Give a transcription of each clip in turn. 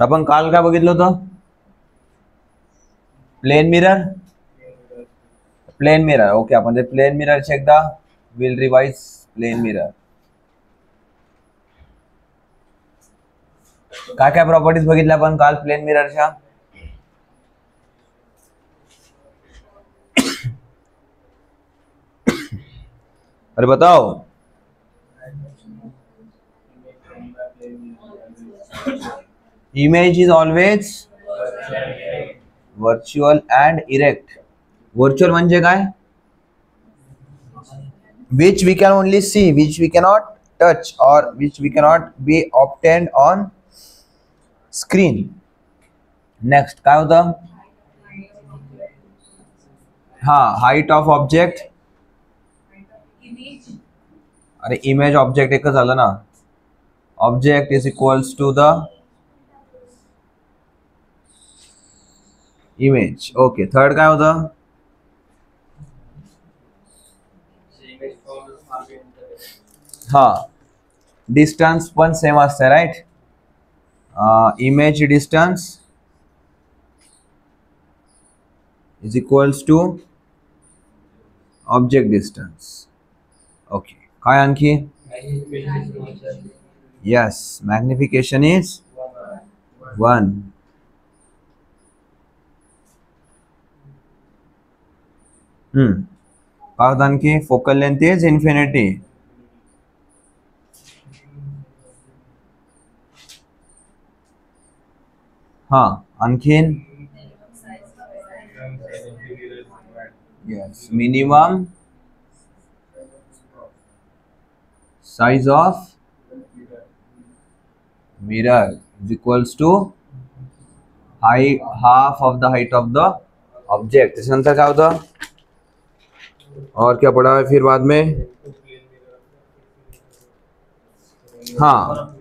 आपण काल काय बघितलं होतं? Plane mirror. Plane mirror, okay. आपण ते प्लेन मिररचे एकदा विल रिवाइज. प्लेन मिरर काय काय प्रॉपर्टीज बघितल्या आपण काल प्लेन मिररच्या? अरे बताओ. Image is always virtual and erect. Virtual म्हणजे काय? which we can only see, which we cannot touch, or which we cannot be obtained on screen. Next काय होतं? हा, हाईट ऑफ ऑब्जेक्ट. अरे इमेज ऑब्जेक्ट एकच झालं ना. Object is equals to the image. Okay. Third काय होतं? हा, डिस्टन्स पण सेम असते, right. Image distance is equals to object distance. Okay. काय आणखी? Yes, magnification is 1. काय होतं आणखी? Focal length is infinity. हा, आणखीन? Yes, minimum size of mirror is equals to half of the height of the object. त्याच्यानंतर काय होतं? और क्या पढ़ा है फिर बाद में? हाँ,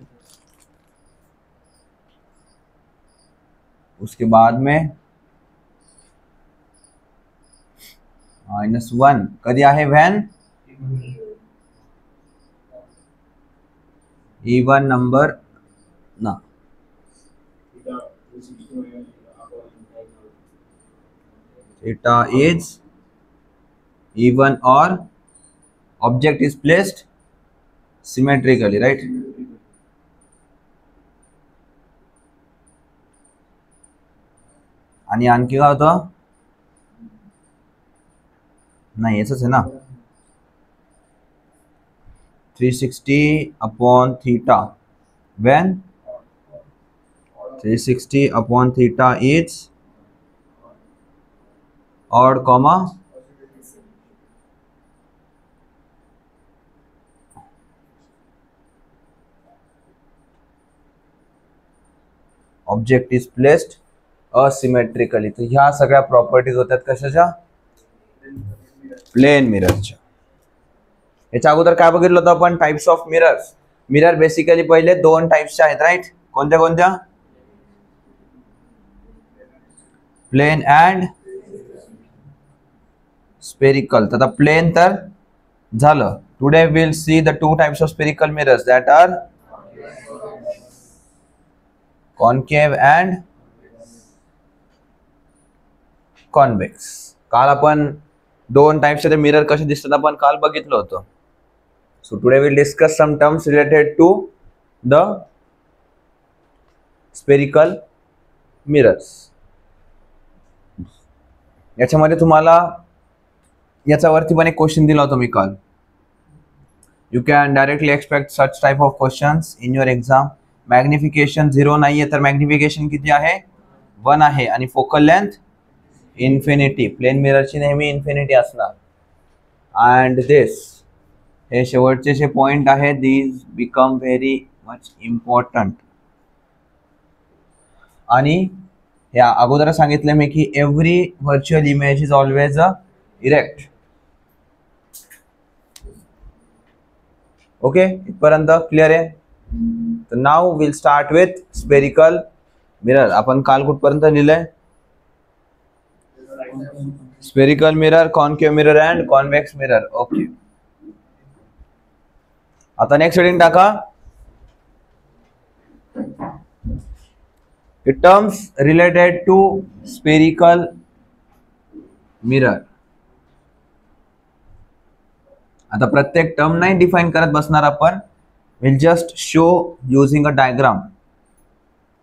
उसके बाद में -1 कधी आहे? व्हॅन इवन नंबर ना. theta is even or object is placed symmetrically, right? आणि आणखी काय होतं? नाही, याच आहे ना. 360/θ when 360/θ is odd comma object is placed asymmetrically. तर ह्या सगळ्या प्रॉपर्टीज होतात कशाच्या? प्लेन मिररच्या. याच्या अगोदर काय बघितलं होतं आपण? Types of mirrors. Mirror basically पहिले 2 टाइप्सचे आहेत, राईट. कोणत्या कोणत्या? Plane and spherical. तर आता प्लेन तर झालं. Today will see the 2 types of spherical mirrors that are concave and convex. काल आपण 2 टाइप्सचे मिरर कसे दिसतात आपण काल बघितलं होतं. So today will discuss some terms related to the spherical mirrors. याच्यामध्ये तुम्हाला याच्यावरती पण एक क्वेश्चन दिला होता मी काल. You can directly expect such type of questions in your exam. Magnification 0 नाहीये, तर मॅग्निफिकेशन किती आहे? 1 आहे. आणि फोकल लेंथ इन्फिनिटी. प्लेन मिररची नेहमी इन्फिनिटी असणार. अँड दिस, हे शेवटचे जे पॉइंट आहे, these become very much important. आणि या अगोदर सांगितलं मी की every virtual image is always a erect. Okay, इथपर्यंत क्लिअर आहे? तर now will start with spherical mirror. आपण काल कुठपर्यंत लिहिलंय? Spherical mirror, concave mirror and convex mirror. Okay. आता नेक्स्ट हेडिंग टाका. Terms related to spherical mirror. आता प्रत्येक टर्म नाही डिफाइन करत बसणार आपण, will just show using a diagram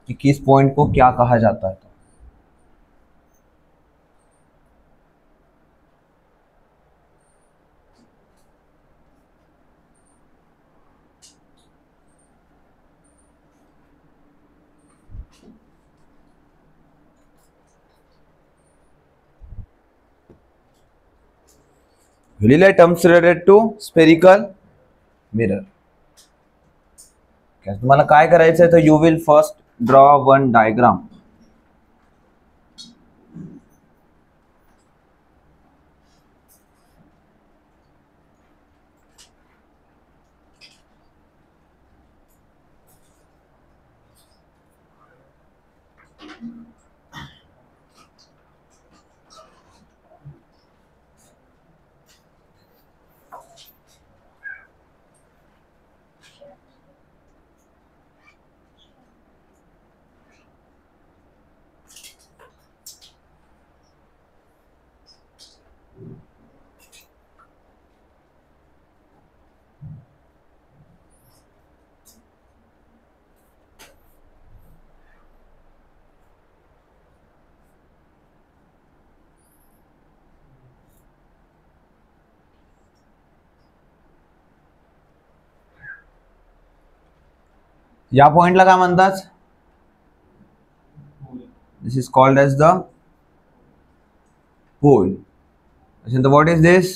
कि किस पॉइंट को क्या कहा जाता है. लिहिलंय terms related to spherical mirror. तुम्हाला काय करायचंय तर you will first draw one diagram. या पॉइंटला काय म्हणतात? This is called as the pole. What is this?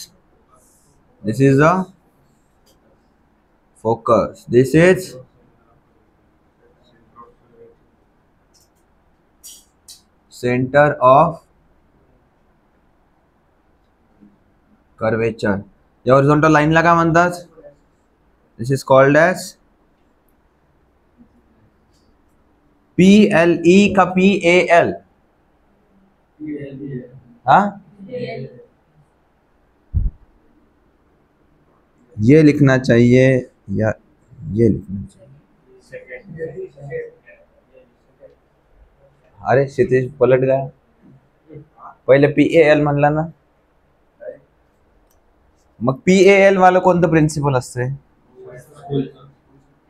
This is the focus. This is center of curvature. या horizontal line ला काय म्हणतात? This is called as PLE का PAL? हाँ, ये लिखना चाहिए या ये लिखना चाहिए? अरे क्षितिज पलट गया, पहिले PAL म्हणला ना. मग PAL वाला कोणतं प्रिन्सिपल असते?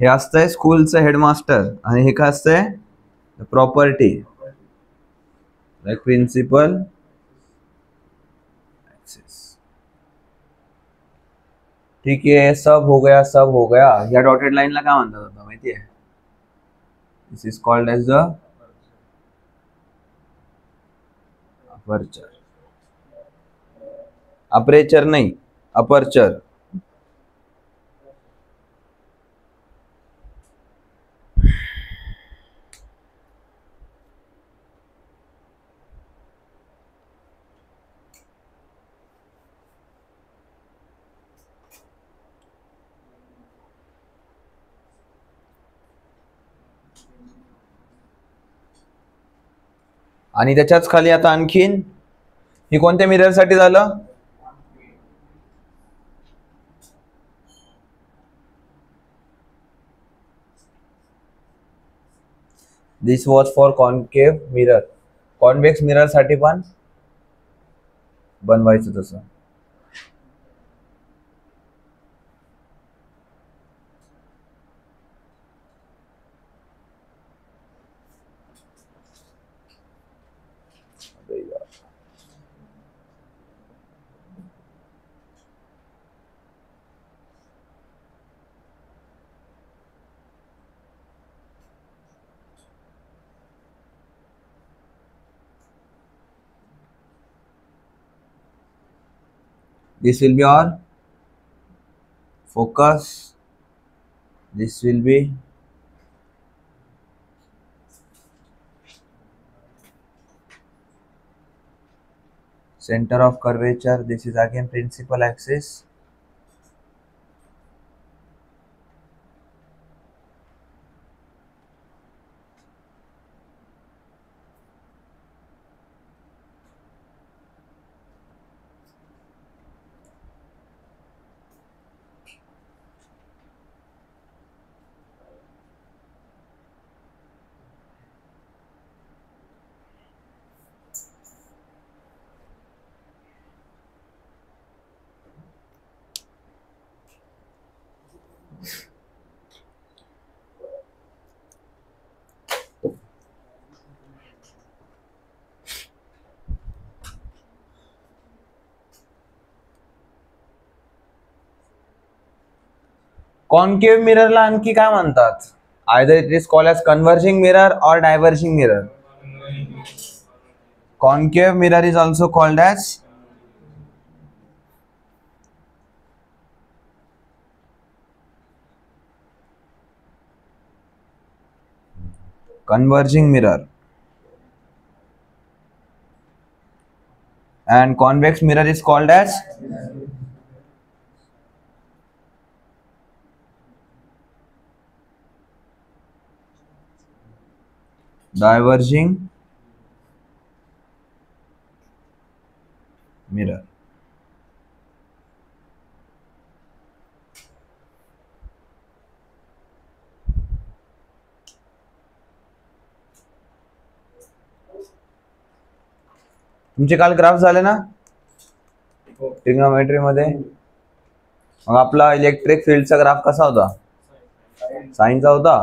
हे असतंय स्कूलचं हेडमास्टर, आणि हे काय असतंय? Property, like principal axis. ठीक है, सब हो गया, सब हो गया. या डॉटेड लाईनला काय म्हणतात आता माहिती आहे? This is called as the aperture. Aperture नाही, अपर्चर. आणि त्याच्याच खाली आता आणखीन हे कोणत्या मिरर साठी झालं? This was for concave mirror. Convex mirror साठी पण बनवायचं तसं. This will be our focus. This will be center of curvature. This is again principal axis. Concave मिररला आणखी काय म्हणतात? Either it is called as converging mirror और diverging mirror. Concave mirror is also called as converging mirror, and convex mirror is called as diverging mirror. तुमचे काल graph झाले ना trigonometry मध्ये? मग आपला इलेक्ट्रिक फील्डचा ग्राफ कसा होता? साइनचा होता.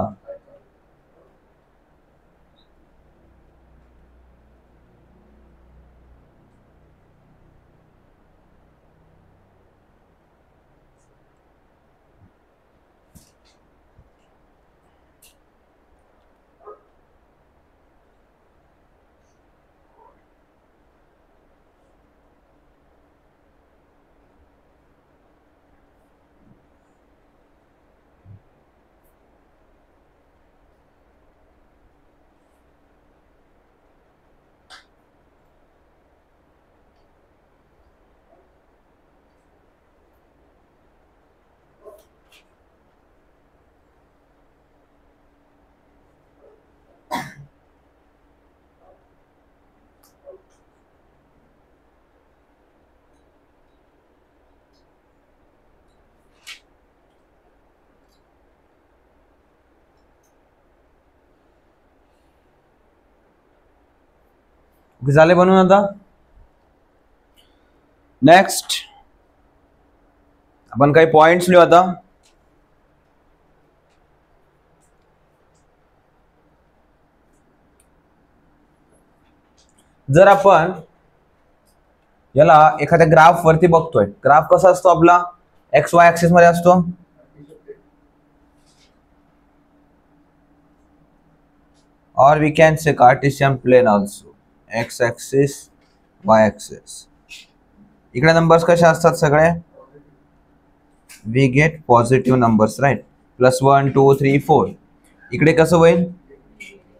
झाले बनवून. आता नेक्स्ट आपण काही पॉइंट्स लिहू. आता जर आपण याला एखाद्या ग्राफ वरती बघतोय, ग्राफ कसा असतो आपला? एक्स वाय ऍक्सिस मध्ये असतो. or we can say Cartesian plane also, x axis y axis. इकडे नंबर्स कसे असतात सगळे? We get positive numbers, right? +1 2 3 4. इकडे कसं होईल?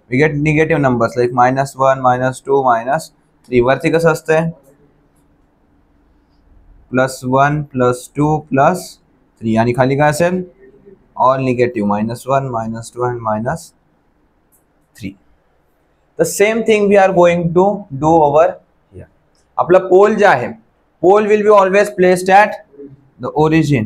We get negative numbers like -1 -2 -3. वरती कसं असतंय? +1 +2 +3. आणि खाली काय असेल? All negative, -1 -2 and -3. The same thing we are going to do over here. आपला पोल जे आहे, पोल will be always placed at the origin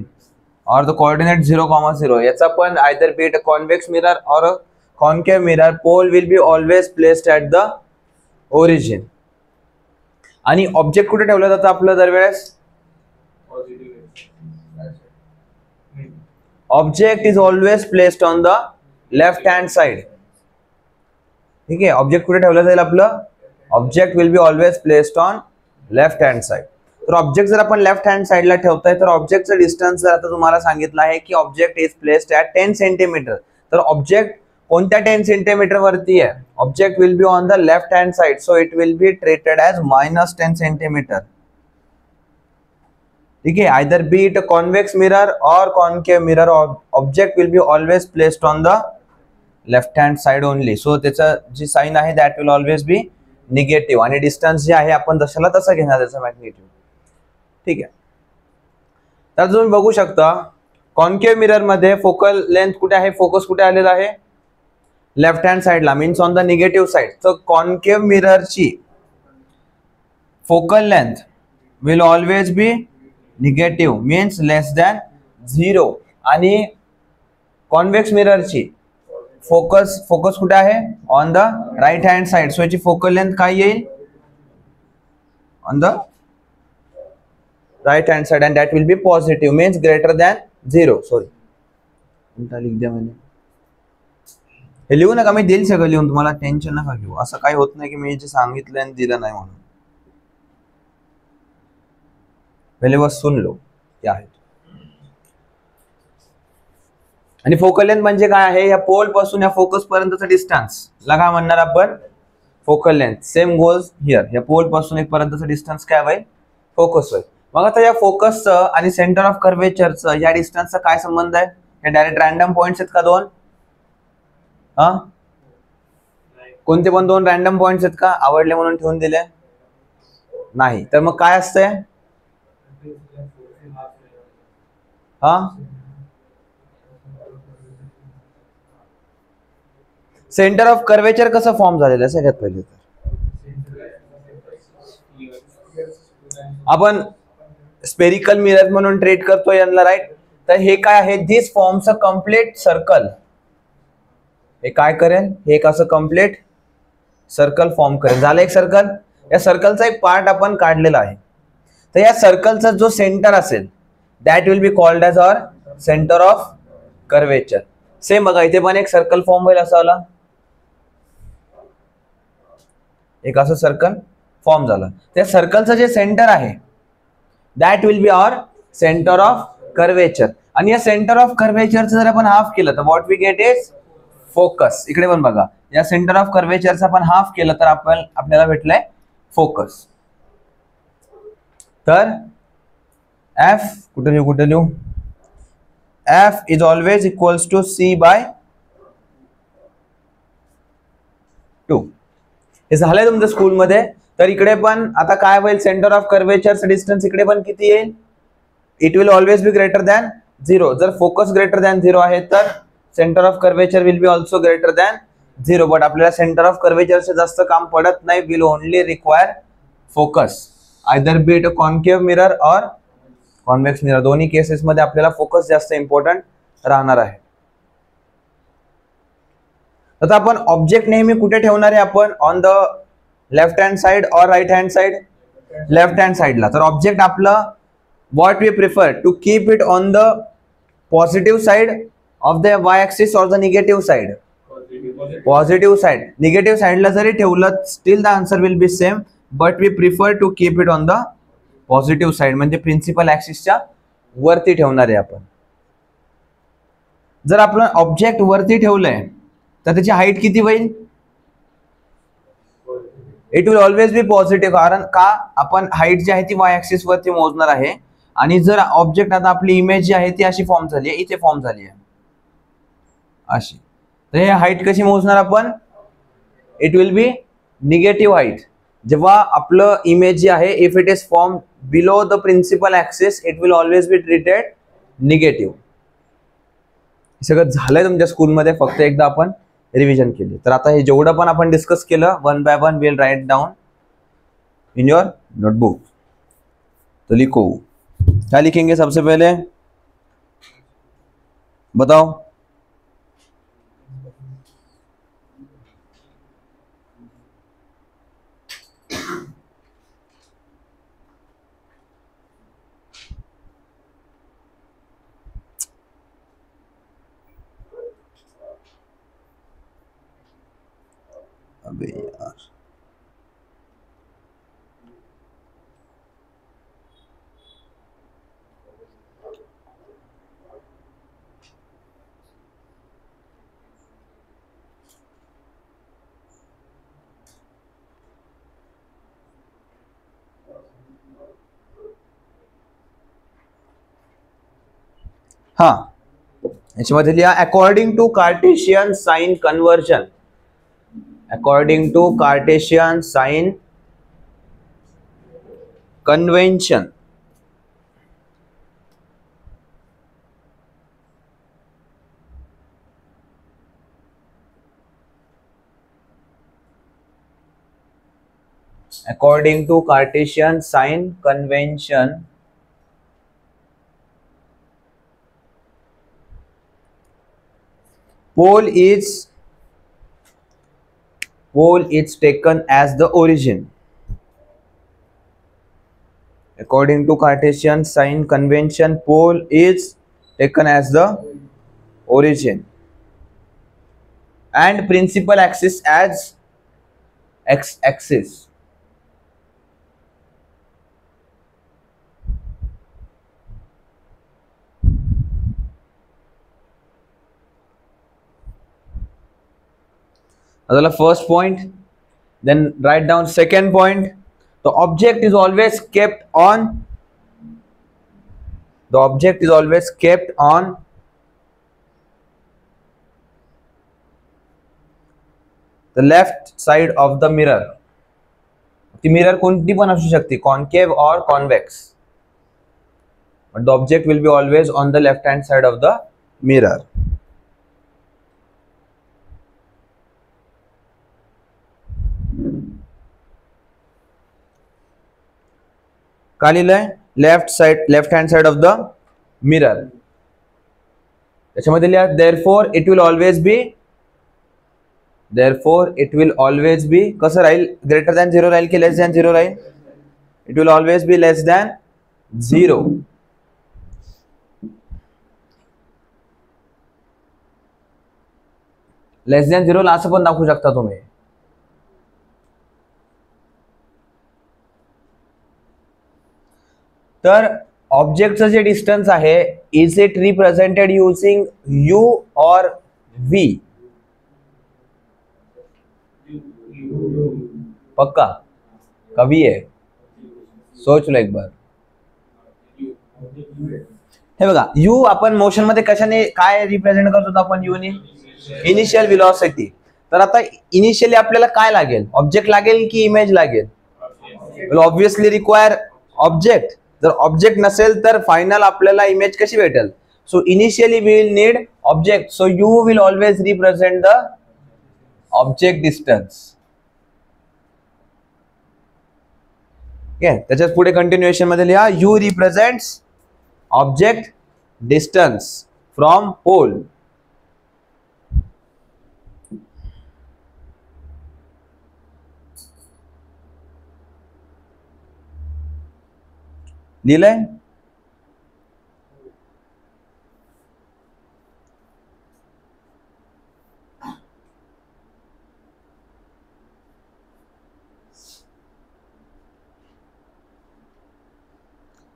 or the coordinate 0, 0. याचा पण either be it a convex mirror or a concave mirror, pole will be always placed at the origin. आणि object कुठे ठेवला जातं आपलं दरवेळेस? Object is always placed on the left hand side. ठीक आहे, ऑब्जेक्ट कुठे ठेवलं जाईल आपलं? Object will be always placed on left hand side. तर ऑब्जेक्ट जर आपण लेफ्ट हँड साइडला ठेवतोय तर ऑब्जेक्टचं डिस्टन्स जर आता तुम्हाला सांगितलं आहे की object is placed at 10 centimetre, तर ऑब्जेक्ट कोणत्या 10 सेंटीमीटर वरती आहे? Object will be on the left hand side, so it will be treated as -10 centimetre. ठीक आहे, either be it a convex mirror और concave mirror, object will be always placed on the left hand side only. So त्याचा जी sign आहे that will always be negative, आणि distance जे आहे आपण जशाला तसं घेणार त्याचा मॅग्निट्यूड. ठीक आहे, तर तुम्ही बघू शकता कॉन्केव मिरर मध्ये फोकल लेंथ कुठे आहे? फोकस कुठे आलेला आहे? लेफ्ट हँड साइडला, means on the negative side. तर कॉन्केव मिररची focal length will always be negative, means <0. आणि कॉन्वेक्स मिररची फोकस कुठे आहे? On the right hand side. So याची फोकल लेंथ काय येईल? On the right hand side, and that will be positive, means <0. Sorry, उलटा लिख दिया मैंने. हे लिहू नका, मी देईल सगळं लिहून, तुम्हाला टेन्शन नका घेऊ. असं काही होत नाही की मी जे सांगितलं आणि दिलं नाही म्हणून. पहले बस सुन लो क्या है. आणि फोकल लेंथ म्हणजे काय आहे, या पोल पासून या फोकस पर्यंतचा डिस्टन्स ला काय म्हणणार आपण, focal length. Same goes here, या पोल पासून एक पर्यंतचा डिस्टन्स काय होईल, फोकस होईल. मग आता या फोकसचं आणि सेंटर ऑफ कर्वेचरचं या डिस्टन्सचा काय संबंध आहे, हे डायरेक्ट रॅन्डम पॉइंट्स आहेत का दोन, हा कोणते पण दोन रॅन्डम पॉइंट्स आहेत का, आवडले म्हणून ठेवून दिले, नाही. तर मग काय असतंय, हा सेंटर ऑफ कर्वेचर कसं फॉर्म झालेलं आहे सगळ्यात पहिले तर आपण स्पेरिकल मिरर म्हणून ट्रीट करतो यांना, राईट. तर हे काय आहे, this forms a complete circle. हे काय करेल, हे एक असं कम्प्लीट सर्कल फॉर्म करेल. झालं एक सर्कल. या सर्कलचा एक पार्ट आपण काढलेला आहे. तर या सर्कलचा जो सेंटर असेल that will be called as our centre of curvature. Same बघा इथे पण एक सर्कल फॉर्म होईल असा वाला, एक असं सर्कल फॉर्म झालं. त्या सर्कलचं जे सेंटर आहे that will be our centre of curvature. आणि या सेंटर ऑफ कर्वेचरचं जर आपण हाफ केलं तर what we get is focus. इकडे पण बघा, या सेंटर ऑफ कर्वेचरचं आपण हाफ केलं तर आपल्याला भेटलंय फोकस. तर एफ कुठे लिहू, F is always equals to C by 2. हे झालंय तुमच्या स्कूलमध्ये. तर इकडे पण आता काय होईल, सेंटर ऑफ कर्वेचरचं डिस्टन्स इकडे पण किती येईल, it will always be greater than 0. जर फोकस ग्रेटर दॅन 0 आहे तर centre of curvature will be also greater than 0. But आपल्याला सेंटर ऑफ कर्वेचरचे जास्त काम पडत नाही, will only require focus, either be it a concave mirror और कॉन्व्हेक्स मिरर. दोन्ही केसेस मध्ये आपल्याला फोकस जास्त इम्पॉर्टंट राहणार आहे. आता आपण ऑब्जेक्ट नेहमी कुठे ठेवणार आहे, आपण on the left hand side और right hand side, left hand साइडला. तर ऑब्जेक्ट आपलं what we prefer to keep it on the positive side of the Y axis और the negative side, positive side. Negative साइडला जरी ठेवलं still the answer will be same, but we prefer to keep it on the positive side, म्हणजे principal ऍक्सिसच्या वरती ठेवणार आहे आपण. जर आपण ऑब्जेक्ट वरती ठेवलंय तर त्याची हाईट किती होईल, it will always B positive. कारण का, आपण हाईट जी आहे ती वाय ऍक्सिस वरती मोजणार आहे. आणि जर ऑब्जेक्ट आता आपली इमेज जी आहे ती अशी फॉर्म झाली आहे, इथे फॉर्म झाली आहे अशी, तर हे हाईट कशी मोजणार आपण, it will be negative height. जेव्हा आपलं इमेज जी आहे if it is form below the principal axis it will always be treated negative. सगळं झालंय तुमच्या स्कूलमध्ये, फक्त एकदा आपण रिव्हिजन केली. तर आता हे जेवढं पण आपण डिस्कस केलं one by one will write down in your notebook. तो लिखो, क्या लिखेंगे सबसे पहले बताओ, अबे यार हा, याच्यामध्ये लिहा according to Cartesian sign conversion, according to Cartesian sign convention, according to Cartesian sign convention, pole is taken as the origin. According to Cartesian sign convention, pole is taken as the origin and principal axis as x-axis. the first point. Then write down second point. The object is always kept on. The object is always kept on the left side of the mirror. ती mirror कोणती पण असू शकते, concave or convex, but the object will be always on the left hand side of the mirror. काय लिहिलंय? Left hand side of the mirror. त्याच्यामध्ये लिहा therefore it will always be कसं राहील? ग्रेटर दॅन 0 राहील की less than 0 Raheel? It will always be less than 0. Less than 0 ला असं पण दाखवू शकता तुम्ही. तर ऑब्जेक्टचं जे डिस्टन्स आहे, is it represented using you और व्ही? पक्का का व्ही आहे? सोच लो एक बार. हे बघा, यू आपण मोशन मध्ये कशाने काय रिप्रेझेंट करतो आपण? यूने इनिशियल व्हेलॉसिटी. तर आता इनिशियली आपल्याला काय लागेल? ऑब्जेक्ट लागेल की इमेज लागेल? Obviously require object. जर ऑब्जेक्ट नसेल तर फायनल आपल्याला इमेज कशी भेटेल? So initially we will need object. So you will always represent the object distance. त्याच्यात पुढे कंटिन्युएशन मध्ये लिहा, you represents object distance from pole. लिहिलंय?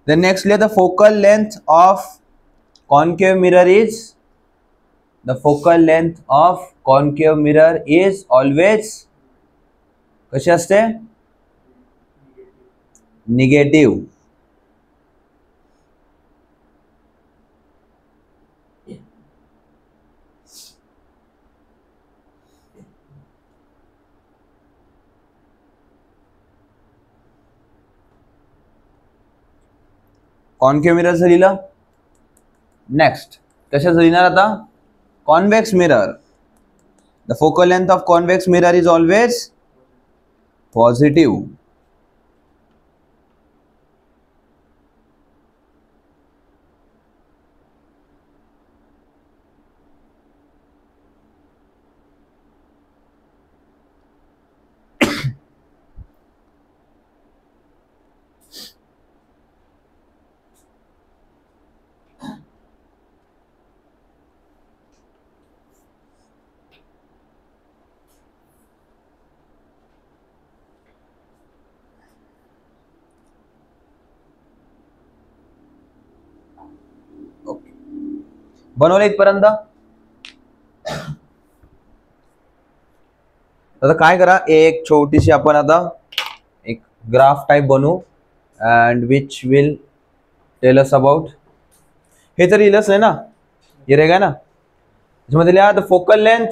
Then next लिहा, the focal length of concave mirror is, the focal length of concave mirror is always कशी असते? Negative. Concave मिररचं लिहिलं. Next कशाचं लिहिणार आता? Convex mirror. The focal length of convex mirror is always positive. बनवलं इथपर्यंत? आता काय करा, एक छोटीशी आपण आता एक ग्राफ टाइप बनवू and which will tell us about. हे तर लिहिलंच नाही ना, हे रेगा ना. त्याच्यामध्ये लिहा the focal length,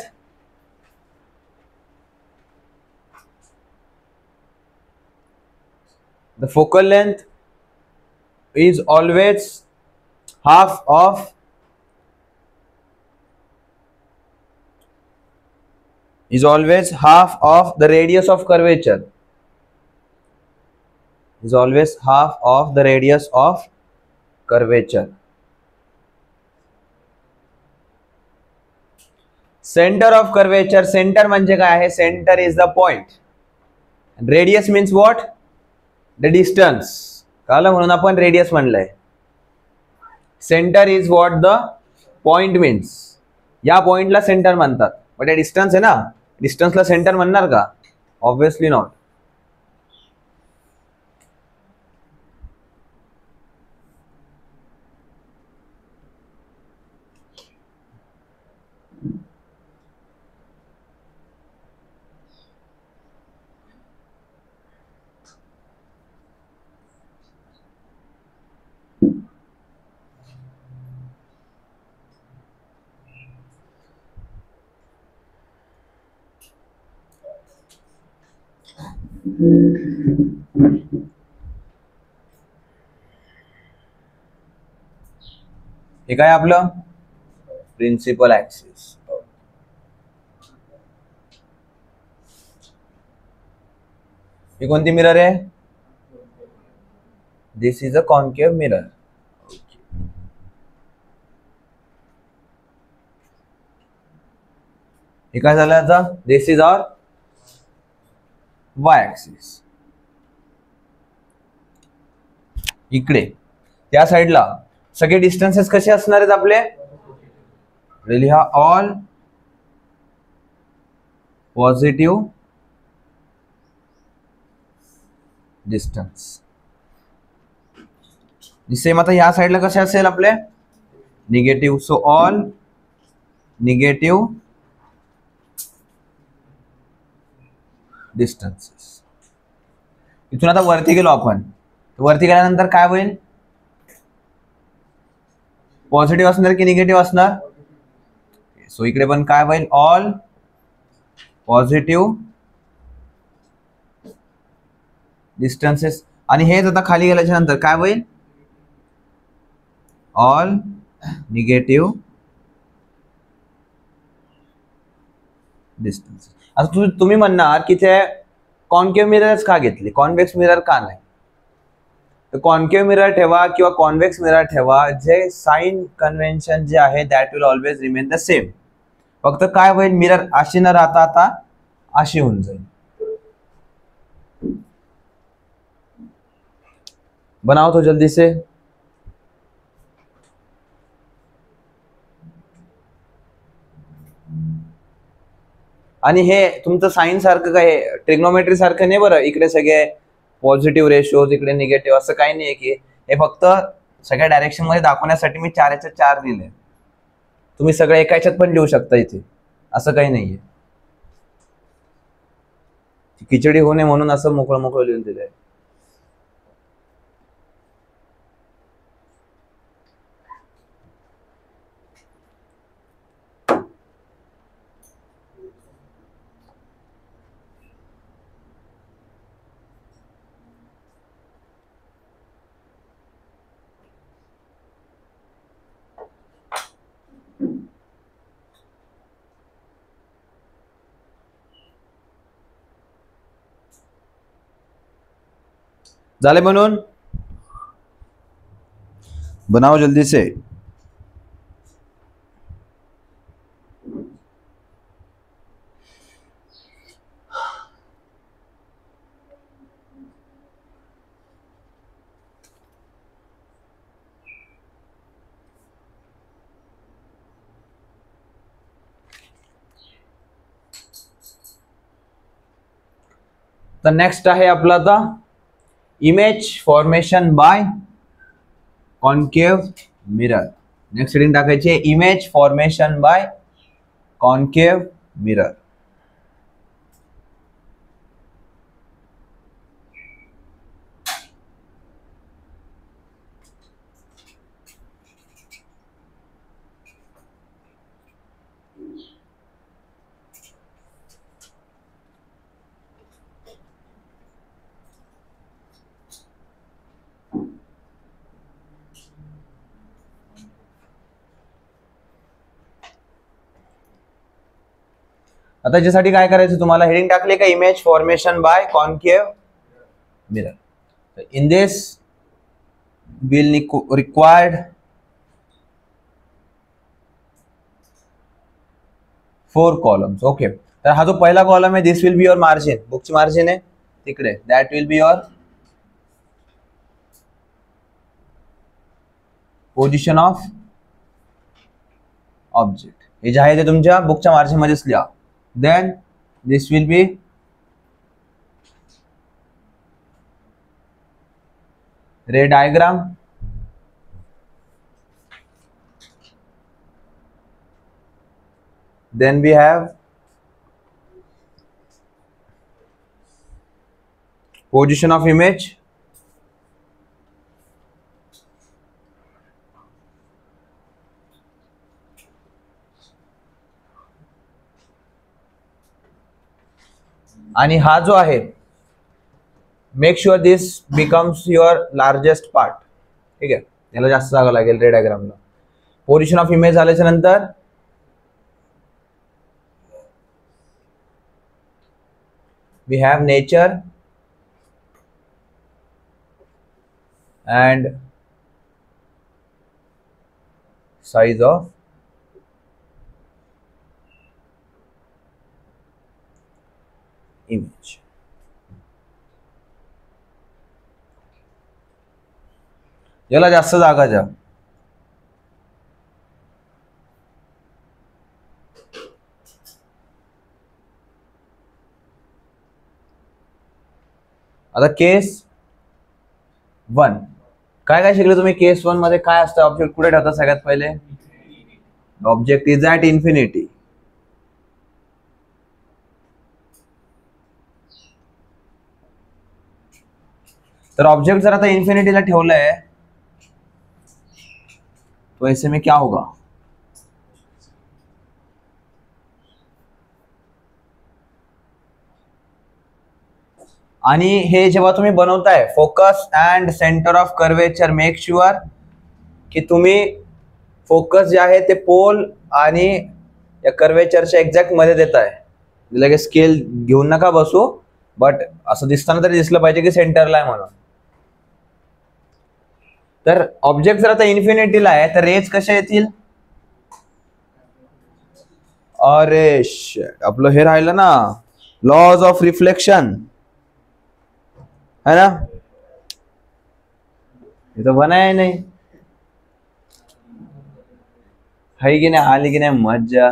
the focal length is always half of the radius of curvature. Is always half of the radius of curvature. Center of curvature, center म्हणजे काय आहे? Center is the point. Radius means what? The distance. कळलं? म्हणून आपण radius म्हणलंय. Centre is what the point means. या पॉइंटला centre म्हणतात. बट हे डिस्टन्स आहे ना, डिस्टन्सला सेंटर म्हणणार का? Obviously not. हे काय आपलं प्रिन्सिपल ऍक्सिस. ही कोणती मिरर आहे? This is a concave mirror. हे काय झालं आता? This is our Y axis. इकडे त्या साईडला सगळे डिस्टन्सेस कसे असणार आहेत आपले? लिहा ऑल पॉझिटिव्ह डिस्टन्स. सेम आता ह्या साईडला कसे असेल आपले? Negative. So all negative distances. इथून आता वरती गेलो आपण, वरती गेल्यानंतर काय होईल? पॉझिटिव्ह असणार की निगेटिव्ह असणार? सो इकडे पण काय होईल? All positive distances. आणि हेच आता खाली गेल्याच्या नंतर काय होईल? All negative distances. आता तुम्ही म्हणणार की ते कॉन्केव्ह मिररच का घेतले, कॉन्व्हेक्स मिरर का नाही? तर कॉन्केव्ह मिरर ठेवा किंवा कॉन्व्हेक्स मिरर ठेवा, जे साइन कन्व्हेन्शन जे आहे that will always remain the same. फक्त काय होईल? मिरर अशी न राहता आता अशी होऊन जाईल. बनाओ तो जल्दी से. आणि हे तुमचं साइन सारखं काय ट्रिग्नोमेट्री सारखं नाही बरं. इकडे सगळे पॉझिटिव्ह रेशोज, इकडे निगेटिव्ह, असं काही नाही की. हे फक्त सगळ्या डायरेक्शन मध्ये दाखवण्यासाठी मी 4 दिले. तुम्ही सगळे एका ह्याच्यात पण लिहू शकता इथे, असं काही नाहीये. खिचडी होऊ नये म्हणून असं मोकळं मोकळं लिहून दिलंय. झाले बनवून? बनाओ जल्दी से. तर नेक्स्ट आहे आपला आता image formation by concave mirror. Next heading टाकायची आहे image formation by concave mirror. आता याच्यासाठी काय करायचं तुम्हाला? हेडिंग टाकले का image formation by concave mirror. In this will required 4 columns. Okay. तर हा जो पहिला कॉलम आहे this will be your margin. बुकची मार्जिन आहे तिकडे, that will be your position of object. हे जे आहे ते तुमच्या बुकच्या मार्जिन मध्येच लिहा. देन दिस विल बी रे diagram. Then we have position of image. आणि हा जो आहे make sure this becomes your largest part. ठीक आहे, याला जास्त जागा लागेल रे डायग्रामला. पोझिशन ऑफ इमेज झाल्याच्या नंतर we have nature and size of image. याला जास्त जागा द्या. आता केस 1 काय काय शिकले तुम्ही? केस 1 मध्ये काय असतं? ऑब्जेक्ट कुठे ठेवतात सगळ्यात पहिले? Object is at infinity. तर ऑब्जेक्ट जर आता इन्फिनिटीला ठेवलंय तो ऐसे में क्या होगा? आणि हे जेव्हा तुम्ही बनवताय focus and centre of curvature, make sure की तुम्ही फोकस जे आहे ते पोल आणि या कर्वेचरच्या एक्झॅक्ट मध्ये देताय. लगेच स्केल घेऊन नका बसू, बट असं दिसताना तरी दिसलं पाहिजे की सेंटरला आहे म्हणून. तर ऑब्जेक्ट जर आता इन्फिनिटीला आहे तर रेज कशा येतील? अरे आपलं हे राहिलं ना, लॉज ऑफ रिफ्लेक्शन है ना. हे तर बनाय नाही, है की नाही? आली की नाही मज्जा?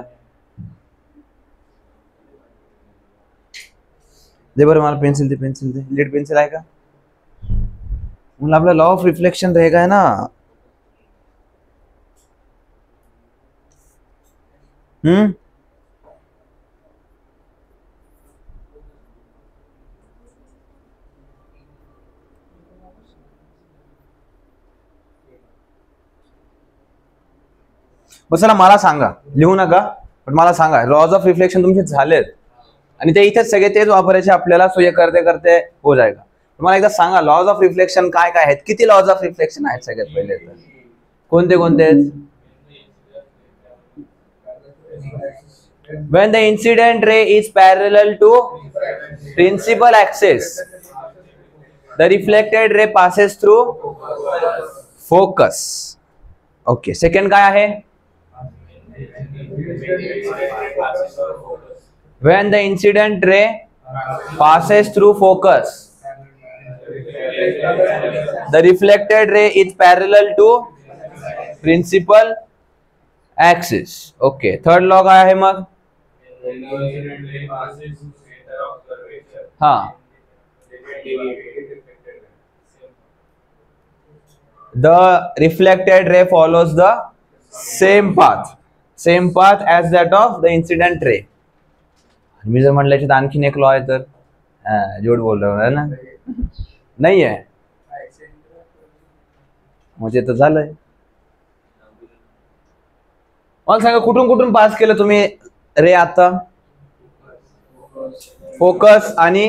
दे बरं मला पेन्सिल दे, पेन्सिल दे. लीड पेन्सिल आहे का? आपला लॉ ऑफ रिफ्लेक्शन रहेगा है ना. बस चला मला सांगा, लिहू नका पण मला सांगा, लॉज ऑफ रिफ्लेक्शन तुमचे झालेत आणि ते इथेच सगळे तेच वापरायचे आपल्याला. सो हे करते करते हो जाएगा. तुम्हाला एकदा सांगा लॉज ऑफ रिफ्लेक्शन काय काय आहेत? किती लॉज ऑफ रिफ्लेक्शन आहेत सगळ्यात पहिले? तर कोणते कोणते आहेत? When the incident ray is parallel to principal axis, the reflected ray passes through focus. Okay. Second काय आहे? When the incident ray passes through focus, the reflected ray is parallel to principal axis. Okay. Third law काय आहे मग? हाँ, the reflected ray follows the same path as that of the incident ray. मी जर म्हटलं याच्यात आणखीन एक law आहे तर जोड बोल रहा है ना, नाही आहे म्हणजे तर झालंय. मला सांगा कुठून कुठून पास केलं तुम्ही रे? आता फोकस आणि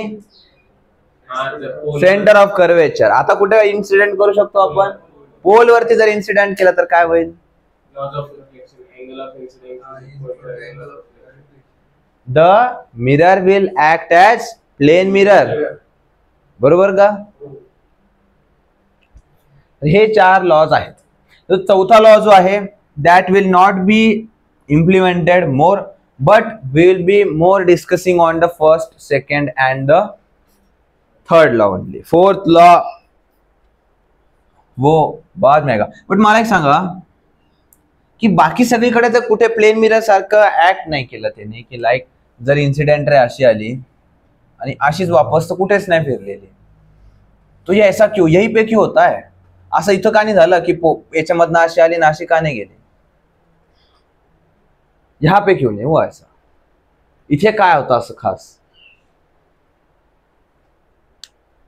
सेंटर ऑफ कर्वेचर. आता कुठे इन्सिडेंट करू शकतो आपण? पोल वरती जर इन्सिडेंट केला तर काय होईल? The mirror will act as plane mirror. बरोबर का? हे 4 लॉज आहेत. तर चौथा लॉ जो आहे that will not be implemented more, but we will be more discussing on the first, second and the third law only. Fourth law वो बाद में आएगा. बट मला एक सांगा की बाकी सगळीकडे तर कुठे प्लेन मिरर सारखं ऍक्ट नाही केलं त्यांनी, की लाईक जर इन्सिडेंट रे अशी आली आणि अशीच वापस तर कुठेच नाही फिरलेली. तो ये ऐसा क्यों? यही पे क्यों होता है? असं इथं का नाही झालं की याच्यामधनं अशी आली ना अशी का नाही गेली? यहाँ पे क्यों नहीं हुआ ऐसा? इथे काय होतं असं खास?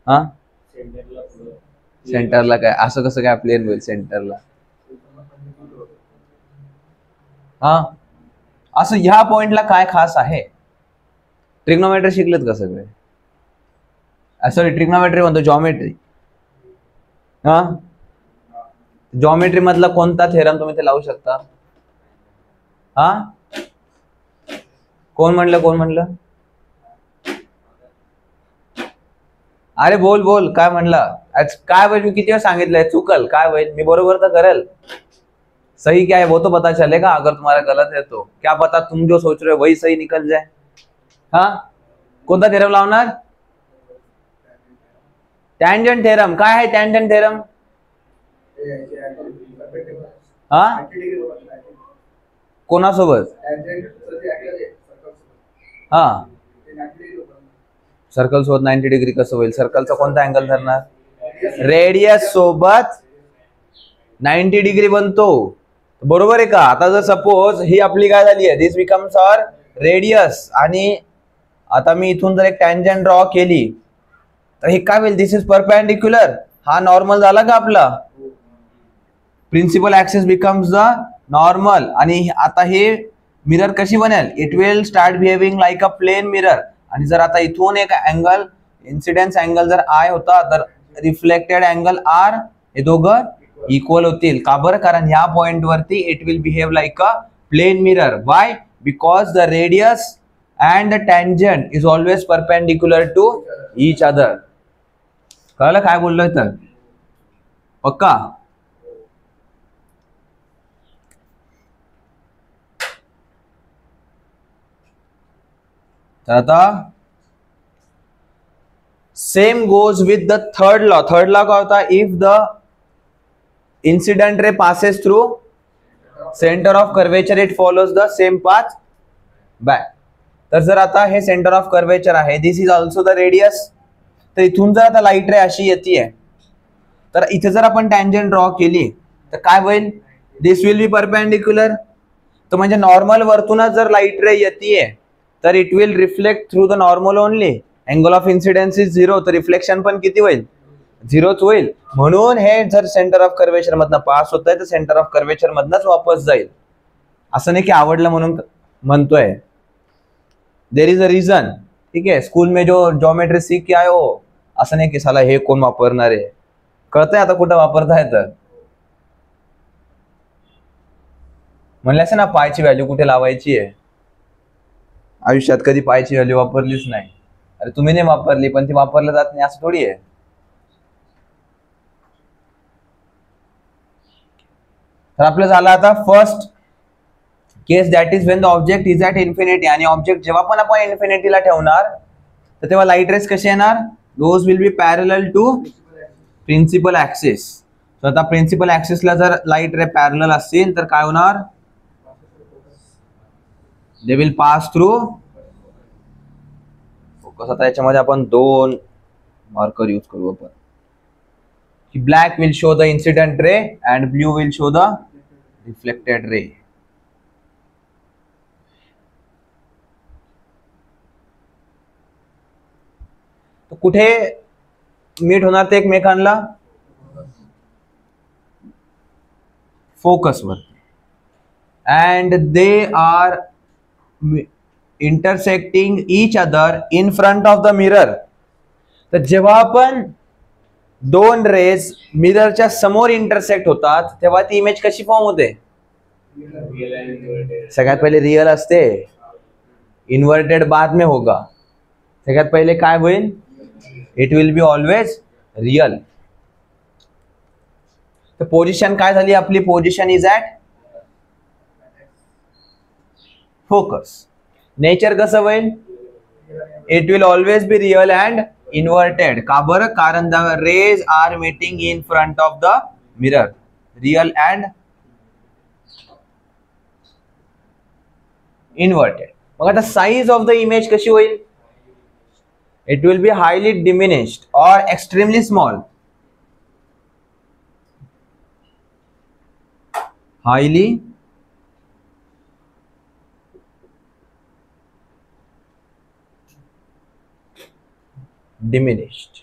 हा, सेंटरला काय असं कसं काय प्लेन होईल सेंटरला? हा, असं ह्या पॉइंटला काय खास आहे? ट्रिग्नोमेट्री शिकलेत का सगळे? सॉरी ट्रिग्नोमेट्री म्हणतो, जॉमेट्री. हा, जॉमेट्री मधला कोणता थेरम तुम्ही ते लावू शकता? हा, कोण म्हणलं? अरे बोल बोल, काय म्हणला? काय होईल? मी किती वेळ सांगितलंय, चुकल काय होईल? मी बरोबर तर करेल. सही क्या है वो तो पता चलेगा, अगर तुम्हारा गलत है तो क्या पता तुम जो सोच रहे हो वही सही निकल जाए. हा, कोणता थेरम लावणार? Tangent theorem. काय आहे टँजंट थेरम? हा, कोणासोबत? हा, सर्कल सोबत 90 डिग्री कसं होईल? सर्कलचा कोणता अँगल धरणार? रेडियस सोबत 90 डिग्री बनतो, बरोबर आहे का? आता जर सपोज ही आपली काय झाली आहे, दिस बिकम्स आवर रेडियस, आणि आता मी इथून जर एक टँजंट ड्रॉ केली तर हे काय होईल? This is perpendicular. हा नॉर्मल झाला का आपला? Principal axis becomes the normal. आणि आता हे मिरर कशी बनेल? It will start behaving like a plane mirror. आणि जर आता इथून एक अँगल, इन्सिडेंस अँगल जर आय होता तर रिफ्लेक्टेड अँगल आर, हे दोघं इक्वल होतील. का बरं? कारण ह्या पॉइंट वरती it will behave like a plane mirror. Why? Because the radius and the tangent is always perpendicular to each other. कळलं काय बोललोय तर? पक्का? तर आता same goes with the third law. Third law काय होता? If the incident ray passes through centre of curvature it follows the same path back. तर जर आता हे सेंटर ऑफ कर्वेचर आहे, this is also the radius. तर इथून जर आता लाईट रे अशी येते, तर इथे जर आपण टँजंट ड्रॉ केली तर काय होईल? This will B perpendicular. तर म्हणजे नॉर्मल वरतूनच जर लाईट रे येते तर it will reflect through the normal only. Angle of incidence is 0, तर रिफ्लेक्शन पण किती होईल? 0च होईल. म्हणून हे जर सेंटर ऑफ कर्वेचर मधनं पास होत आहे तर सेंटर ऑफ कर्वेचर मधनच वापस जाईल. असं नाही की आवडलं म्हणून म्हणतोय. There is a reason. ठीक आहे, स्कूल में जो ज्योमेट्री सीख के आए हो, असं नाही की साला हे कोण वापरणार आहे. कळतंय आता कुठं वापरताय तर? म्हणले असं ना, पायची व्हॅल्यू कुठे लावायची आहे. आयुष्यात कधी पायची व्हॅल्यू वापरलीच नाही. अरे तुम्ही नाही वापरली, पण ती वापरलं जात नाही असं थोडी आहे. तर आपलं झालं आता first case, that is when the object is at infinity. आणि ऑब्जेक्ट जेव्हा पण आपण इन्फिनिटीला ठेवणार तर तेव्हा लाईट रेस कसे येणार? Those will be parallel to principal axis. तर आता प्रिन्सिपल ऍक्सिसला जर लाईट रे पॅरलल असतील तर काय होणार? They will pass through focus. आता याच्यामध्ये आपण 2 मार्कर यूज करू आपण. Black will show the incident ray and blue will show the reflected ray. तो कुठे मीट होणार ते एकमेकांना? फोकस वर. And they are intersecting each other in front of the mirror. तर जेव्हा आपण 2 रेज मिररच्या समोर इंटरसेक्ट होतात तेव्हा ती इमेज कशी फॉर्म होते? सगळ्यात पहिले रियल असते, इन्व्हर्टेड बाद में होगा. सगळ्यात पहिले काय होईल? It will be always real. तर पोझिशन काय झाली आपली? Position is at focus. Nature कसं होईल? It will always be real and inverted. का बरं? कारण the rays are meeting in front of the mirror. Real and inverted. मग आता साइज ऑफ द इमेज कशी होईल? It will be highly diminished और extremely small. Highly diminished.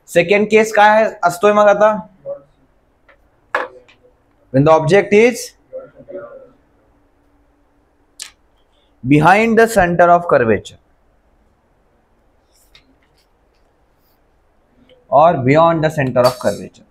Second case काय असतोय मग आता? when the object is behind the center of curvature or beyond the center of curvature.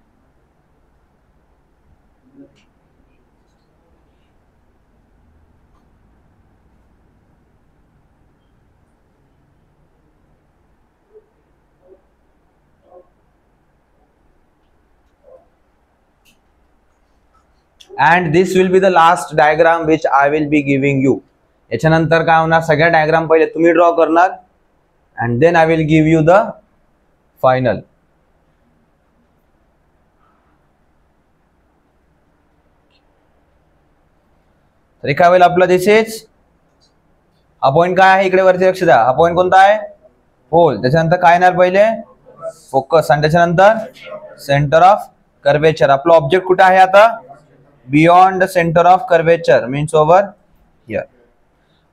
And this will be the last diagram which I will be giving you. याच्यानंतर काय होणार, सगळ्या diagram पहिले तुम्ही draw करणार and then I will give you the final. तर काय होईल आपलं, दिस इज हा पॉइंट काय आहे, इकडे वरती लक्ष द्या, हा पॉइंट कोणता आहे, होल. त्याच्यानंतर काय येणार, पहिले फोकस आणि त्याच्यानंतर सेंटर ऑफ कर्वेचर. आपलं ऑब्जेक्ट कुठे आहे आता, beyond the centre of curvature means over here.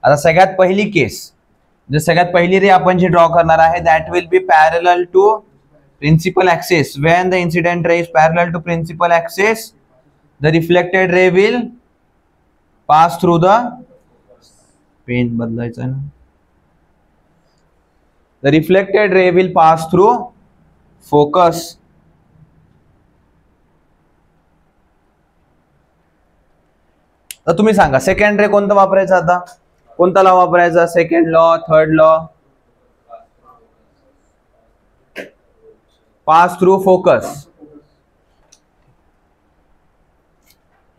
आता सगळ्यात पहिली केस, जे सगळ्यात पहिली रे आपण जी ड्रॉ करणार आहे, that will be parallel to principal axis. When the incident ray is parallel to principal axis, the reflected ray will pass through the pen बदलायचं आहे ना, the reflected ray will pass through focus. तर तुम्ही सांगा second रे कोणतं वापरायचं, आता कोणता लॉ वापरायचा, second law, third law? Pass through focus.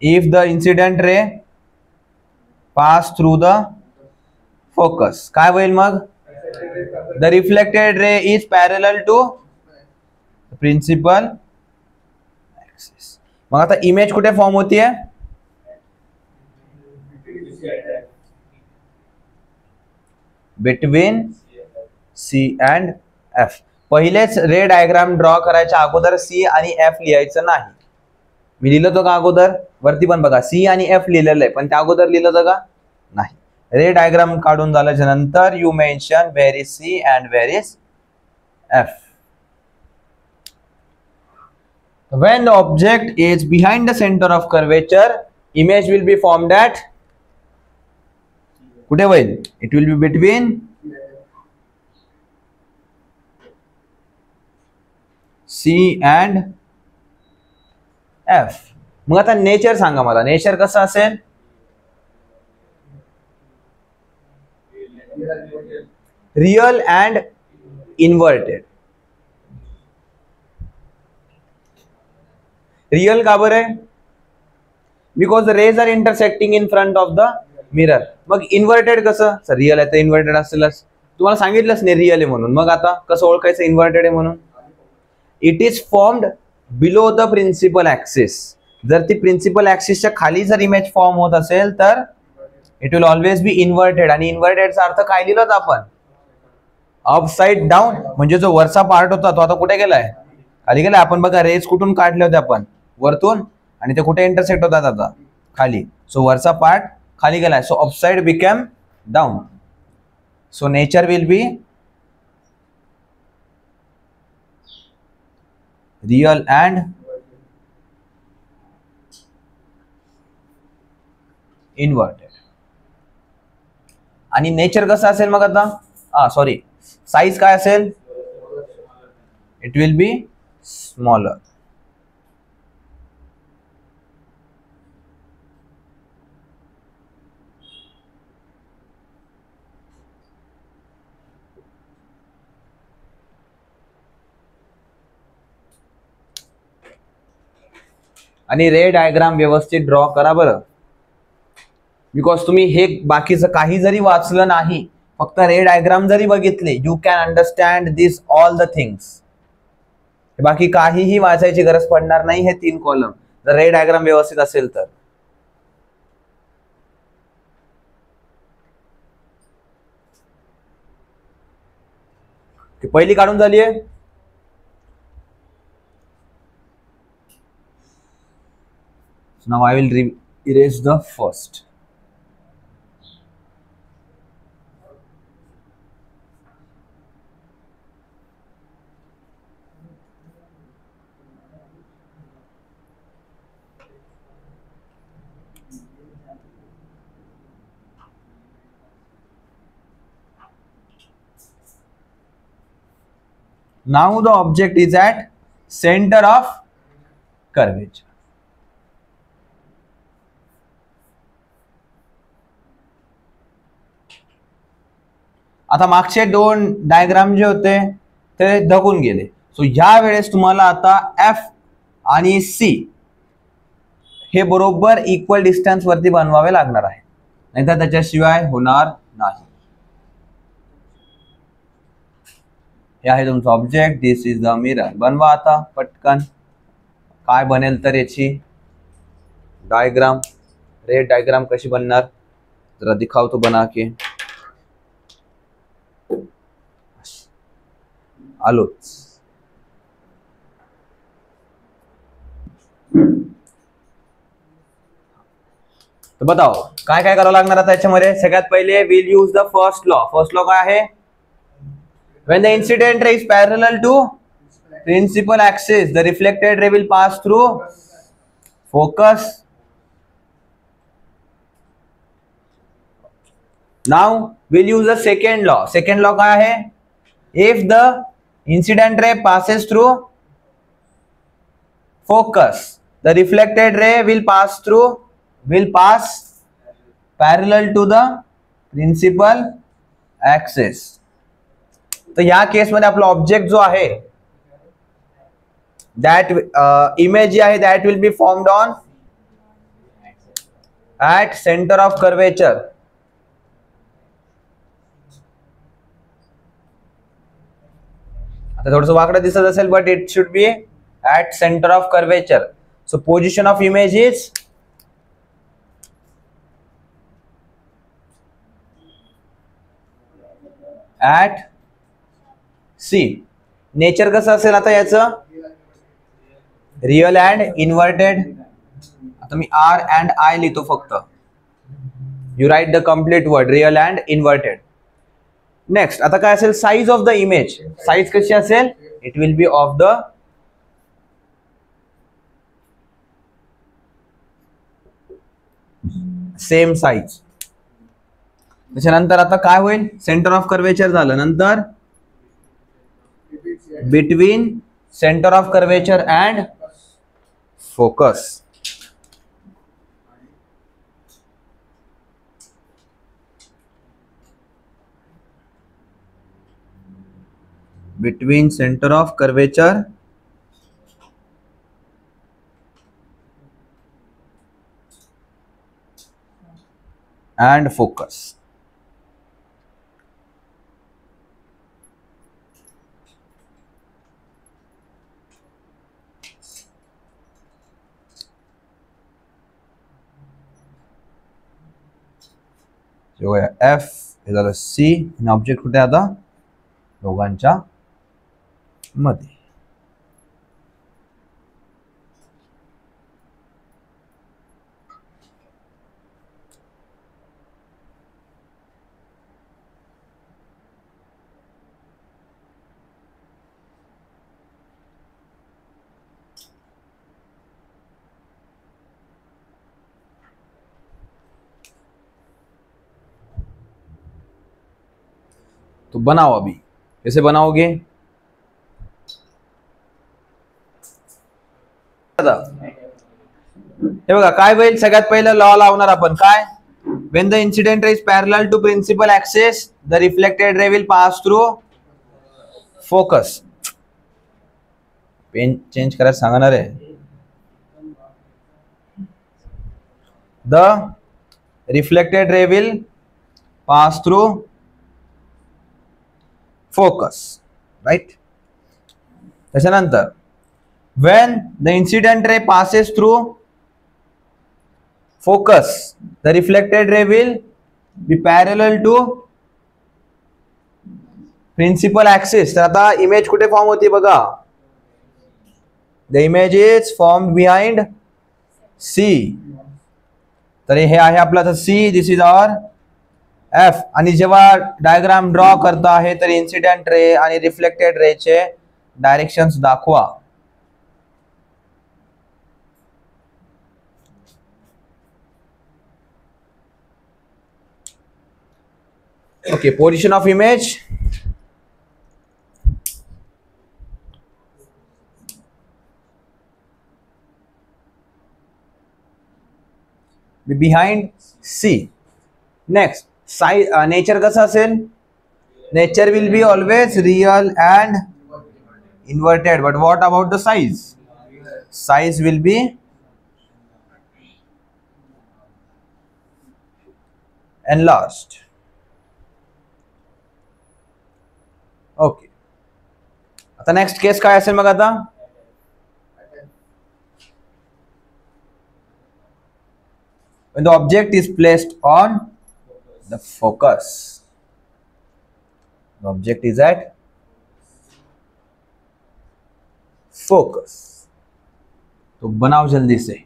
If the incident ray pass through the focus, काय होईल मग, the reflected ray is parallel to principal axis. मग आता इमेज कुठे फॉर्म होतीये, बिटवीन सी अँड एफ. पहिलेच रे डायग्राम ड्रॉ करायच्या अगोदर सी आणि एफ लिहायचं नाही. मी लिहिलं होतं का अगोदर, वरती पण बघा सी आणि एफ लिहिलेलं आहे, पण त्या अगोदर लिहिलं होतं का, नाही. रे डायग्राम काढून झाल्याच्या नंतर you mention where is C and where is F. When the object is behind the center of curvature, image will be formed at कुठे होईल, it will be between C and F. मग आता nature सांगा मला, nature कसं असेल, real and inverted. Real का बरं आहे, because the rays are intersecting in front of the mirror. मग इन्व्हर्टेड कसं, सर रियल आहे तर इन्व्हर्टेड असेलच, तुम्हाला सांगितलंच नाही रियल आहे म्हणून. मग आता कसं ओळखायचं इन्व्हर्टेड आहे म्हणून, it is formed below the principal axis. जर ती प्रिन्सिपल ऍक्सिसच्या खाली जर इमेज फॉर्म होत असेल तर it will always B inverted. आणि इन्व्हर्टेडचा अर्थ काय लिहिलं आपण, अपसाइड डाऊन. म्हणजे जो वरचा पार्ट होता तो आता कुठे गेलाय, खाली गेलाय. आपण बघा रेज कुठून काढले होते आपण, वरतून, आणि ते कुठे इंटरसेक्ट होतात आता, खाली. सो वरचा पार्ट खाली गेलाय, so upside become down. So nature will be real and inverted. आणि नेचर कसं असेल मग आता, सॉरी, साईज काय असेल, इट विल बी स्मॉलर. आणि रे डायग्राम व्यवस्थित ड्रॉ करा बरं, बिकॉज तुम्ही हे बाकीचं काही जरी वाचलं नाही, फक्त रे डायग्राम जरी बघितले, you can understand this all the things. बाकी काहीही वाचायची गरज पडणार नाही हे 3 कॉलम, जर रे डायग्राम व्यवस्थित असेल तर. पहिली काढून झालीये. Now I will erase the first. Now the object is at center of curvature. आता मागचे दोन डायग्राम जे होते ते दबून गेले. सो ह्या वेळेस तुम्हाला आता एफ आणि सी हे बरोबर इक्वल डिस्टन्स वरती बनवावे लागणार आहे, नाहीतर त्याच्याशिवाय होणार नाही. हे आहे तुमचं object. This is the mirror. बनवा आता पटकन. काय बनेल तर याची डायग्राम, रेड डायग्राम कशी बनणार जरा दिखावतो बना के. आलोच. तर बताओ काय काय करावं लागणार आता याच्यामध्ये. सगळ्यात पहिले will use the first law. First law काय आहे? When the incident ray is parallel to principal axis, the reflected ray will pass through focus. Now we'll use the second law. Second law क्या है? If the incident ray passes through focus, the reflected ray will pass parallel to the principal axis. तर या case मध्ये आपला object जो आहे that image जी आहे that will be formed on at centre of curvature. आता थोडंसं वाकडं दिसत असेल but it should be at centre of curvature. So position of image is at C. Nature कसं असेल आता याचं? Real and inverted. आता मी आर अँड आय लिहितो फक्त. You write the complete word real and inverted. Next आता काय असेल? Size of the image. Size कशी असेल? It will B of the same size. त्याच्यानंतर आता काय होईल? सेंटर ऑफ कर्वेचर झालं. नंतर between center of curvature and focus. Between center of curvature and focus. जो एफ हे झालं सी आणि ऑब्जेक्ट कुठे आता? दोघांच्या मध्ये. तो बनाओ. अभी कैसे बनाओगे? हे बघा काय होईल. सगळ्यात पहिलं लॉ लावणार आपण. काय? when the incident ray is parallel to principal axis, the reflected ray will pass through focus. Pen change करायला सांगणार आहे. the reflected ray will pass through focus, right? त्याच्यानंतर when the incident ray passes through focus, the reflected ray will be parallel to principal axis. तर आता image कुठे form होती बघा. the image is formed behind C. तर हे आहे आपला C. this is our F. आणि जेव्हा डायग्राम ड्रॉ करता आहे तर इन्सिडेंट रे आणि रिफ्लेक्टेड रे चे डायरेक्शन्स दाखवा. Okay. Position of image behind C. Next nature कसं असेल? Nature will be always real and inverted. But what about the size? Size will be enlarged. Okay. आता next case काय असेल मग? आता when the object is placed on the focus, the object is at focus. तो बनाओ जल्दी से.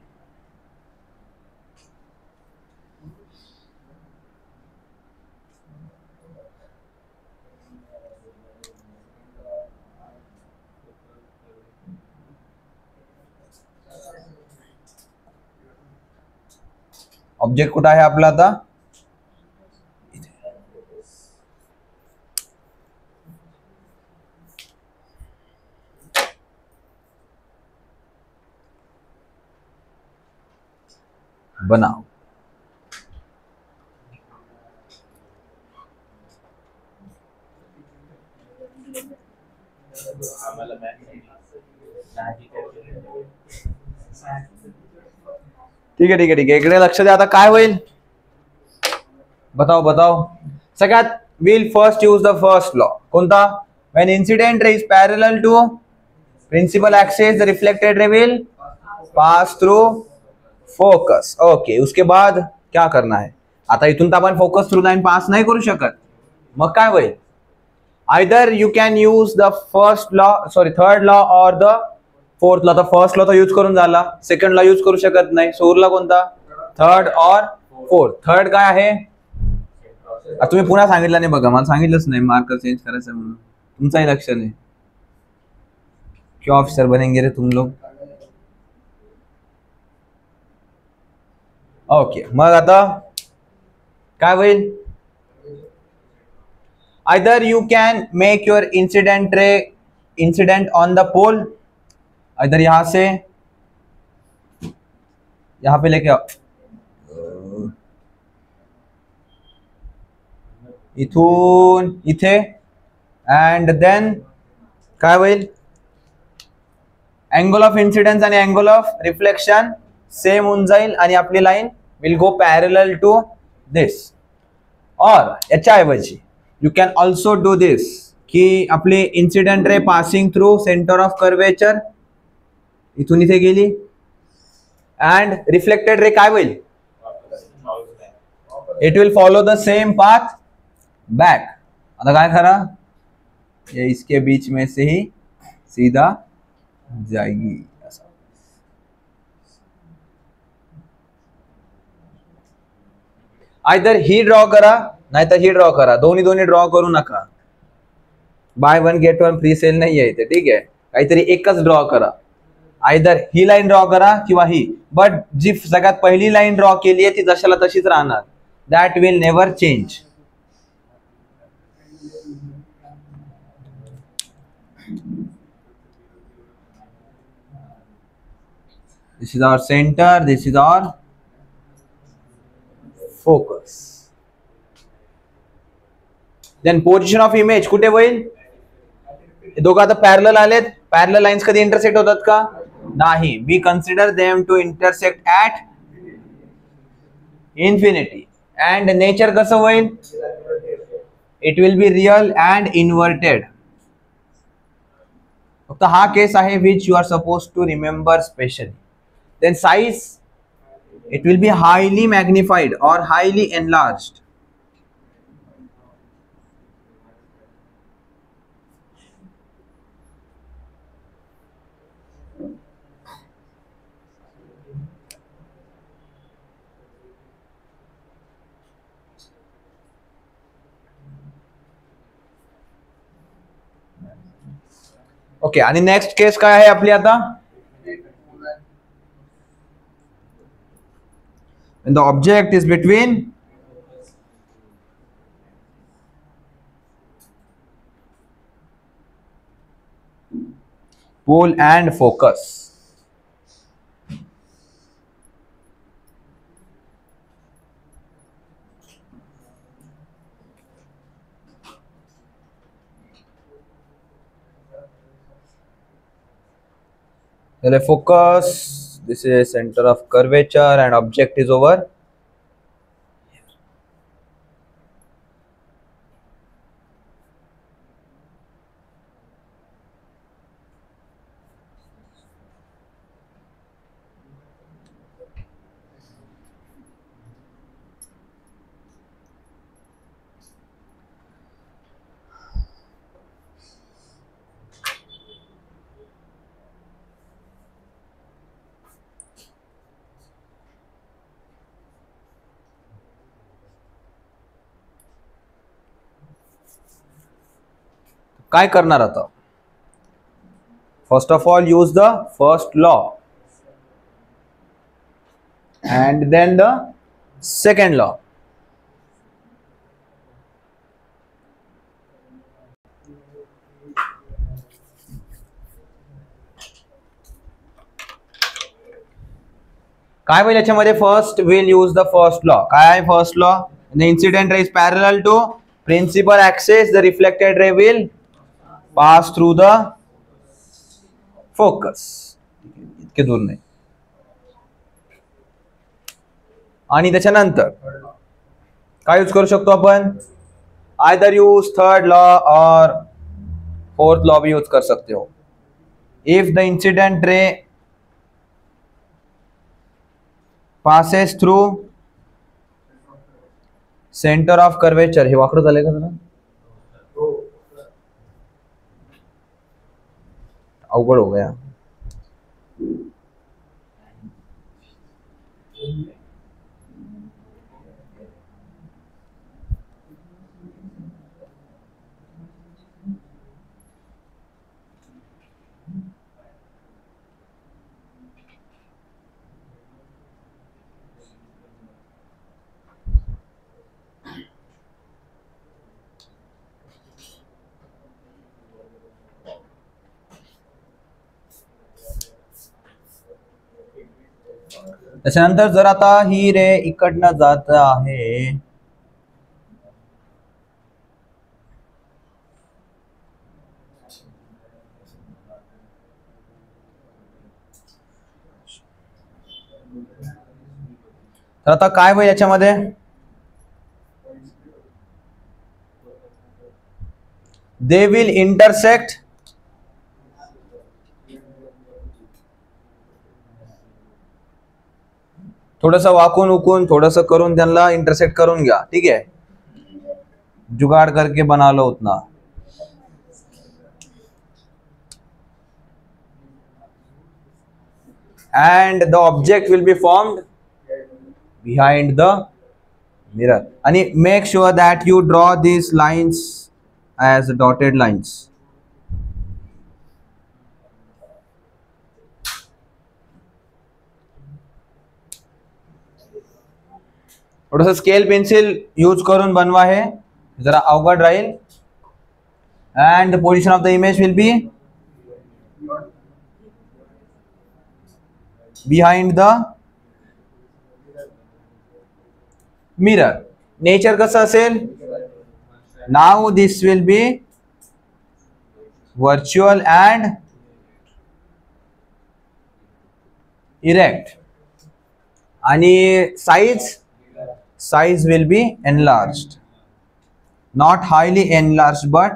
Object कुठं आहे आपला? आता बनाओ. ठीक आहे ठीक आहे ठीक आहे. इकडे लक्ष द्या. आता काय होईल? बताओ. सगळ्यात will first use the first law. कोणता? When incident ray is parallel to principal axis the reflected ray will pass through focus. Okay. उसके बाद क्या करना है? आता इथून तर आपण फोकस थ्रू लाईन पास नाही करू शकत. मग काय होईल? Either you can use the first law, sorry third law और द फोर्थ लॉ. तर फर्स्ट लॉ तर यूज करून झाला, सेकंड लॉ यूज करू शकत नाही. सो उरला कोणता? थर्ड और फोर्थ. थर्ड काय आहे? तुम्ही पुन्हा सांगितलं नाही बघा, मला सांगितलंच नाही मार्कर चेंज करायचं म्हणून. तुमचाही लक्ष नाही. क्या ऑफिसर बनेंगे रे तुम लोग. ओके. मग आता काय होईल? Either you can make your incident on the pole. इधर यहां से यहां पे लेके आओ, इथून इथे. अँड देन काय होईल? अँगल ऑफ इन्सिडेन्स आणि अँगल ऑफ रिफ्लेक्शन सेम होऊन जाईल आणि आपली line will go parallel to this. और याच्याऐवजी you can also do this की आपली incident ray passing through centre of curvature इथून इथे गेली अँड रिफ्लेक्टेड रे काय होईल? It will follow the same path back. आता काय करा? ये इसके बीच में से ही सीधा जाएगी. आयदर ही ड्रॉ करा नाहीतर ही ड्रॉ करा. दोन्ही ड्रॉ करू नका. Buy one get one free sale नाही आहे इथे. ठीक आहे. काहीतरी एकच ड्रॉ करा. आयदर ही लाईन ड्रॉ करा किंवा ही. बट जी सगळ्यात पहिली लाईन ड्रॉ केली आहे ती जशाला तशीच राहणार. That will never change. This is our center, this is our focus. Then position of image कुठे होईल? दोघं आता पॅरलल आलेत. पॅरलल लाईन्स कधी इंटरसेक्ट होतात का? नाही. We consider them to intersect at infinity. And nature कसं होईल? It will be real and inverted. फक्त हा केस आहे which you are suppose to remember specially. Then size, it will be highly magnified or highly enlarged. Okay. आणि next case काय आहे आपली आता? when the object is between pole and focus. Then focus. This is center of curvature and object is over. काय करणार आता? First of all, use the first law and then the second law. काय होईल याच्यामध्ये? First will use the first law. काय आहे first law? The incident ray is parallel to principal axis, the reflected ray will pass through the focus. इतके दूर नाही. आणि त्याच्यानंतर काय यूज करू शकतो आपण? आयदर यूज थर्ड लॉ और फोर्थ लॉ भी यूज कर सकते हो. इफ द इंसिडेंट रे passes through center of curvature, हे वाकडं झालंय का जरा? अवघड हो गया. त्याच्यानंतर जर आता ही रे इकडनं जात आहे, तर आता काय होईल याच्यामध्ये? दे विल इंटरसेक्ट थोडंसं वाकून उकून थोडंसं करून त्यांना इंटरसेक्ट करून घ्या. ठीक आहे, जुगाड़ करके बना लो उतना. and the object will be formed behind the mirror. आणि make sure that you draw these lines as dotted lines. थोडंसं स्केल पेन्सिल यूज करून बनवा, हे जरा अवघड राहील. and the position of the image will be behind the mirror. Nature कसं असेल? now this will be virtual and erect. आणि size will be enlarged, not highly enlarged but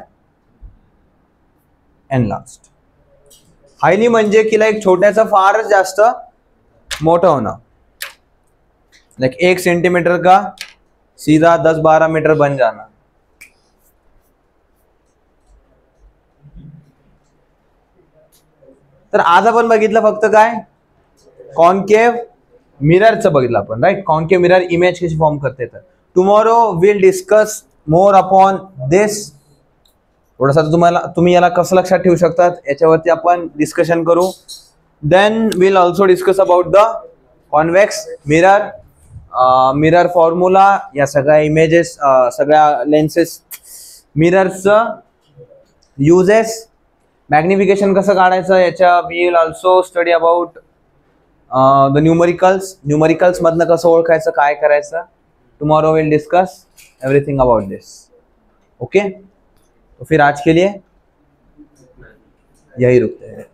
enlarged. Highly म्हणजे की like छोट्याचं फारच जास्त मोठं होणं, लाइक 1 सेंटीमीटर का सीधा 10-12 मीटर बन जाना. तर आज आपण बघितलं फक्त काय? कॉन्केव मिररचं बघितलं आपण, राईट? कॉन्केव मिरर इमेज कशी फॉर्म करते. तर tomorrow will discuss more upon this. थोडासा तुम्ही याला कसं लक्षात ठेवू शकतात याच्यावरती आपण डिस्कशन करू. Then will also discuss about the convex mirror, mirror formula, या सगळ्या इमेजेस, सगळ्या लेन्सेस, मिररचं युजेस, मॅग्निफिकेशन कसं काढायचं याच्या. We will also study about the numericals मधनं कसं ओळखायचं, काय करायचं. Tomorrow will discuss everything about this. Okay, तो फिर आज के लिए यही रुकते हैं.